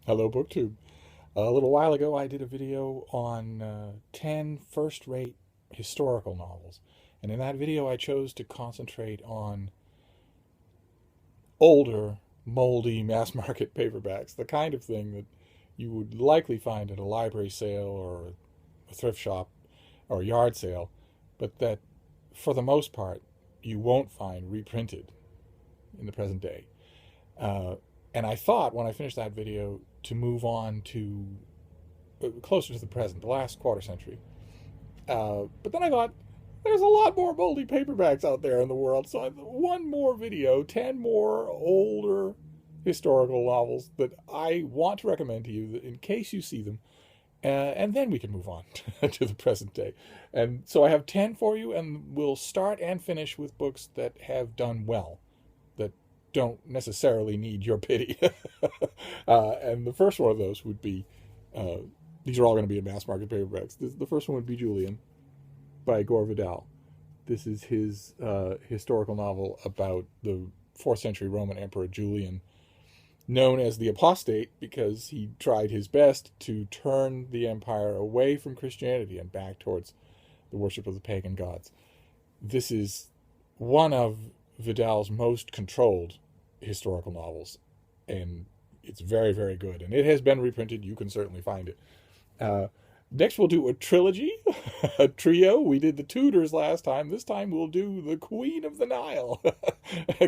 Hello, BookTube. A little while ago, I did a video on 10 first-rate historical novels. And in that video, I chose to concentrate on older, moldy, mass-market paperbacks, the kind of thing that you would likely find at a library sale or a thrift shop or a yard sale, but that, for the most part, you won't find reprinted in the present day. Uh, and I thought, when I finished that video, to move on to closer to the present, the last quarter century. But then I thought, there's a lot more moldy paperbacks out there in the world, so I've one more video, 10 more older historical novels that I want to recommend to you in case you see them, and then we can move on to the present day. And so I have 10 for you, and we'll start and finish with books that have done well, that don't necessarily need your pity. And the first one of those would be, these are all going to be in mass market paperbacks. The first one would be Julian by Gore Vidal. This is his historical novel about the 4th century Roman Emperor Julian, known as the Apostate because he tried his best to turn the empire away from Christianity and back towards the worship of the pagan gods. This is one of Vidal's most controlled historical novels, and it's very, very good. And it has been reprinted. You can certainly find it. Next, we'll do a trilogy, a trio. We did the Tudors last time. This time, we'll do the Queen of the Nile,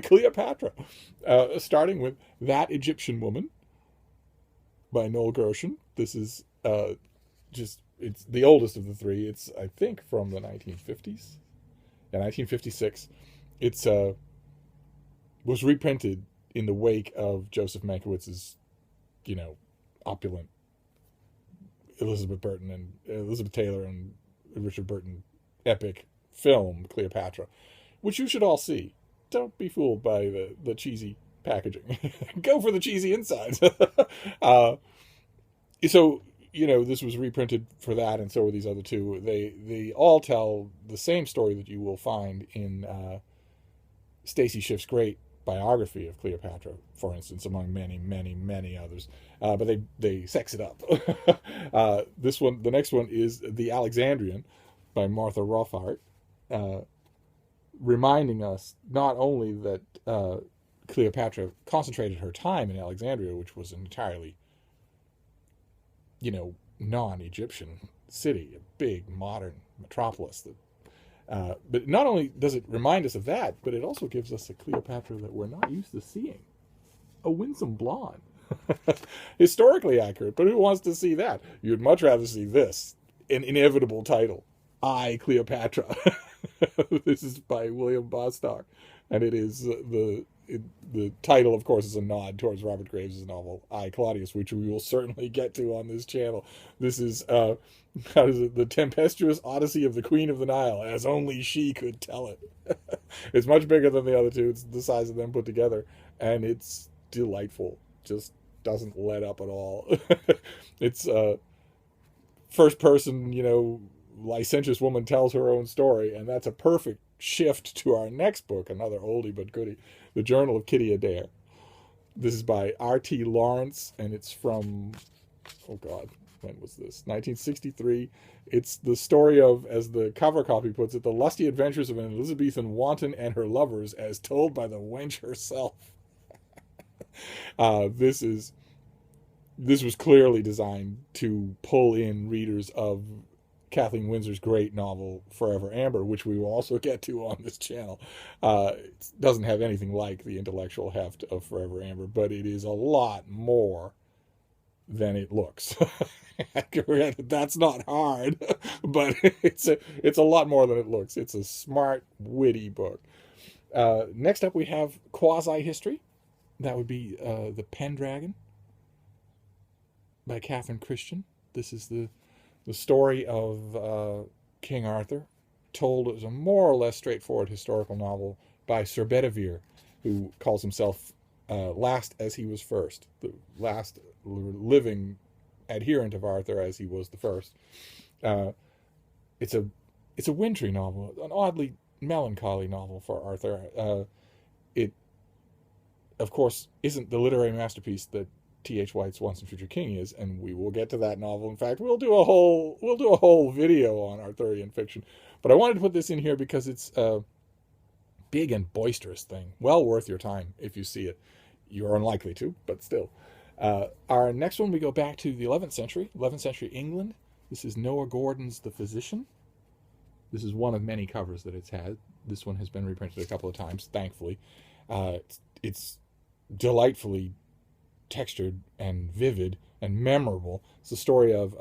Cleopatra, starting with That Egyptian Woman by Noel Gerson. This is it's the oldest of the three. It's, I think, from the 1950s. Yeah, 1956. It's was reprinted in the wake of Joseph Mankiewicz's, opulent Elizabeth Taylor and Richard Burton epic film Cleopatra, which you should all see. Don't be fooled by the cheesy packaging. Go for the cheesy insides. So this was reprinted for that, and so were these other two. They all tell the same story that you will find in Stacy Schiff's great biography of Cleopatra, for instance, among many, many, many others. But they sex it up. The next one is The Alexandrian by Martha Rofheart, reminding us not only that Cleopatra concentrated her time in Alexandria, which was an entirely, non-Egyptian city, a big modern metropolis that but not only does it remind us of that, but it also gives us a Cleopatra that we're not used to seeing. A winsome blonde. Historically accurate, but who wants to see that? You'd much rather see this. An inevitable title. I, Cleopatra. This is by William Bostock. And it is the title, of course, is a nod towards Robert Graves' novel I, Claudius, which we will certainly get to on this channel. This is the tempestuous odyssey of the Queen of the Nile, as only she could tell it. It's much bigger than the other two. It's the size of them put together, and it's delightful. Just doesn't let up at all. It's first person, licentious woman tells her own story, and that's a perfect shift to our next book, another oldie but goodie, The Journal of Kitty Adair. This is by R.T. Lawrence, and it's from, oh God, when was this? 1963. It's the story of, as the cover copy puts it, the lusty adventures of an Elizabethan wanton and her lovers, as told by the wench herself. This was clearly designed to pull in readers of Kathleen Windsor's great novel Forever Amber, which we will also get to on this channel. It doesn't have anything like the intellectual heft of Forever Amber, but it is a lot more than it looks. That's not hard, but it's a lot more than it looks. It's a smart, witty book. Next up, we have quasi-history. That would be the Pendragon by Catherine Christian. This is the story of King Arthur, told as a more or less straightforward historical novel by Sir Bedivere, who calls himself last as he was first, the last living adherent of Arthur as he was the first. It's a wintry novel, an oddly melancholy novel for Arthur. It, of course, isn't the literary masterpiece that T.H. White's Once and Future King is, and we will get to that novel. In fact, we'll do a whole video on Arthurian fiction. But I wanted to put this in here because it's a big and boisterous thing. Well worth your time if you see it. You're unlikely to, but still. Our next one, we go back to the 11th century England. This is Noah Gordon's The Physician. This is one of many covers that it's had. This one has been reprinted a couple of times, thankfully. It's delightfully textured and vivid and memorable. It's the story of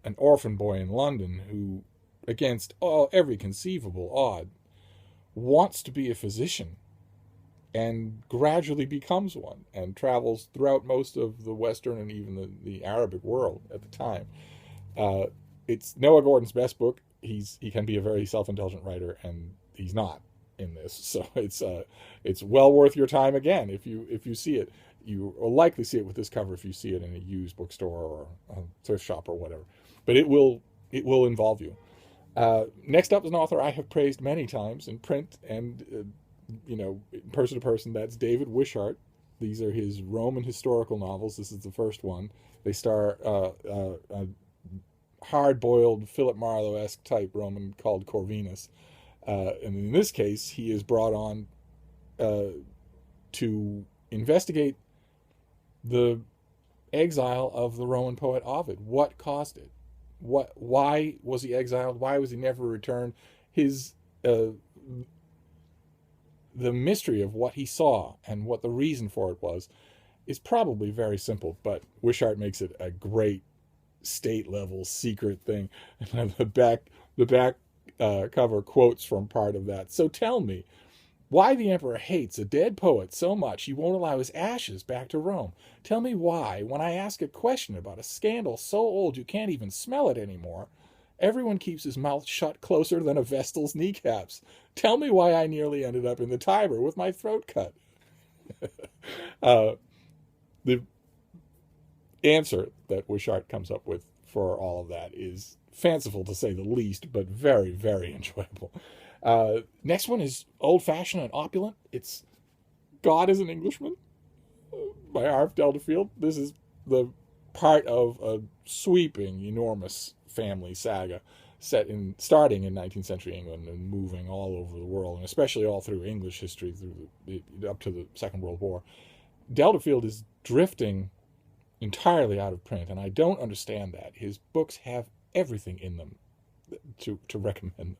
an orphan boy in London who, against every conceivable odd, wants to be a physician and gradually becomes one and travels throughout most of the Western and even the Arabic world at the time. It's Noah Gordon's best book. He can be a very self-indulgent writer, and he's not in this. So it's well worth your time again if you see it. You will likely see it with this cover if you see it in a used bookstore or a thrift shop or whatever. But it will involve you. Next up is an author I have praised many times in print and person to person. That's David Wishart. These are his Roman historical novels. This is the first one. They star a hard-boiled Philip Marlowe-esque type Roman called Corvinus. And in this case, he is brought on to investigate the exile of the Roman poet Ovid. What caused it? Why was he exiled? Why was he never returned? The mystery of what he saw and what the reason for it was is probably very simple, but Wishart makes it a great state-level secret thing. And the back cover quotes from part of that. So tell me, why the emperor hates a dead poet so much he won't allow his ashes back to Rome. Tell me why, when I ask a question about a scandal so old you can't even smell it anymore, everyone keeps his mouth shut closer than a vestal's kneecaps. Tell me why I nearly ended up in the Tiber with my throat cut. The answer that Wishart comes up with for all of that is fanciful to say the least, but very, very enjoyable. Next one is old-fashioned and opulent. It's God is an Englishman by RL Delderfield. This is the part of a sweeping, enormous family saga starting in 19th century England and moving all over the world, and especially all through English history up to the Second World War. Delderfield is drifting entirely out of print, and I don't understand that. His books have everything in them to recommend.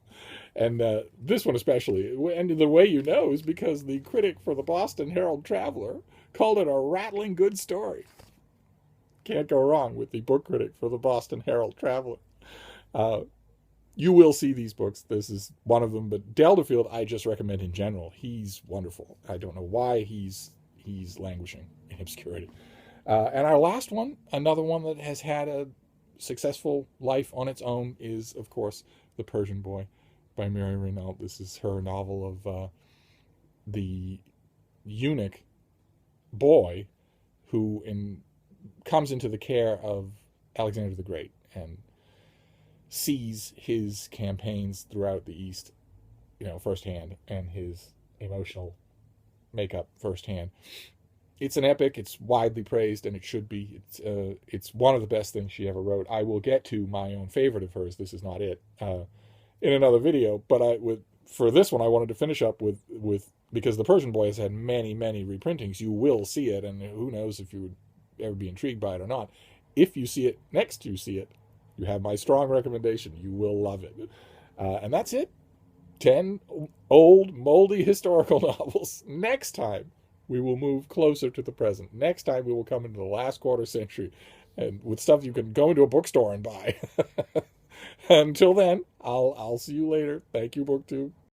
And this one especially, and the way you know is because the critic for the Boston Herald Traveler called it a rattling good story. Can't go wrong with the book critic for the Boston Herald Traveler. You will see these books. This is one of them, but Delderfield I just recommend in general. He's wonderful. I don't know why he's languishing in obscurity. And our last one, another one that has had a successful life on its own, is, of course, The Persian Boy by Mary Renault. This is her novel of the eunuch boy who comes into the care of Alexander the Great and sees his campaigns throughout the East, firsthand, and his emotional makeup firsthand. It's an epic. It's widely praised, and it should be. It's one of the best things she ever wrote. I will get to my own favorite of hers, This Is Not It, in another video. But for this one, I wanted to finish up with because The Persian Boy has had many, many reprintings. You will see it, and who knows if you would ever be intrigued by it or not. If you see it, you have my strong recommendation. You will love it. And that's it. 10 old, moldy historical novels. Next time, we will move closer to the present. Next time, we will come into the last quarter century and with stuff you can go into a bookstore and buy. Until then, I'll see you later. Thank you, BookTube.